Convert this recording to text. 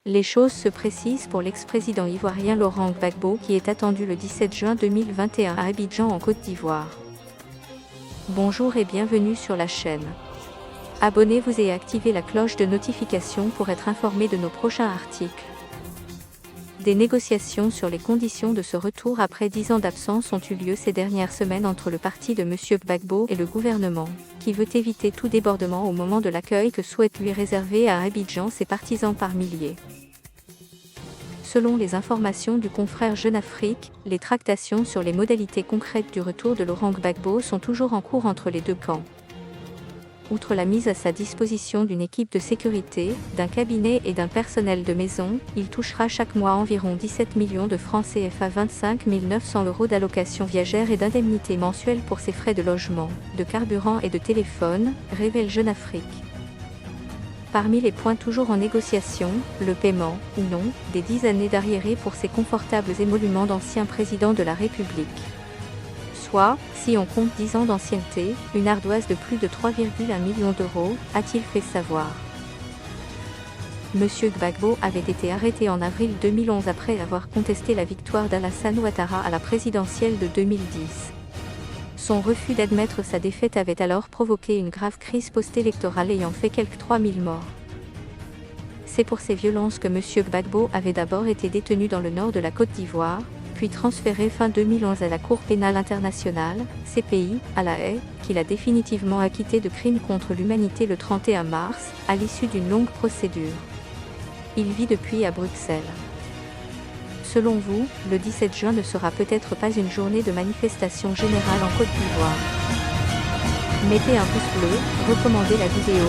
Les choses se précisent pour l'ex-président ivoirien Laurent Gbagbo qui est attendu le 17 juin 2021 à Abidjan en Côte d'Ivoire. Bonjour et bienvenue sur la chaîne. Abonnez-vous et activez la cloche de notification pour être informé de nos prochains articles. Des négociations sur les conditions de ce retour après 10 ans d'absence ont eu lieu ces dernières semaines entre le parti de M. Gbagbo et le gouvernement, qui veut éviter tout débordement au moment de l'accueil que souhaite lui réserver à Abidjan ses partisans par milliers. Selon les informations du confrère Jeune Afrique, les tractations sur les modalités concrètes du retour de Laurent Gbagbo sont toujours en cours entre les deux camps. Outre la mise à sa disposition d'une équipe de sécurité, d'un cabinet et d'un personnel de maison, il touchera chaque mois environ 17 millions de francs CFA 25 900 € d'allocations viagères et d'indemnités mensuelles pour ses frais de logement, de carburant et de téléphone, révèle Jeune Afrique. Parmi les points toujours en négociation, le paiement, ou non, des 10 années d'arriérés pour ces confortables émoluments d'anciens présidents de la République. Soit, si on compte 10 ans d'ancienneté, une ardoise de plus de 3,1 millions d'euros, a-t-il fait savoir. Monsieur Gbagbo avait été arrêté en avril 2011 après avoir contesté la victoire d'Alassane Ouattara à la présidentielle de 2010. Son refus d'admettre sa défaite avait alors provoqué une grave crise post-électorale ayant fait quelques 3000 morts. C'est pour ces violences que Monsieur Gbagbo avait d'abord été détenu dans le nord de la Côte d'Ivoire, puis transféré fin 2011 à la Cour pénale internationale, CPI, à La Haye, qu'il a définitivement acquitté de crimes contre l'humanité le 31 mars, à l'issue d'une longue procédure. Il vit depuis à Bruxelles. Selon vous, le 17 juin ne sera peut-être pas une journée de manifestation générale en Côte d'Ivoire. Mettez un pouce bleu, recommandez la vidéo.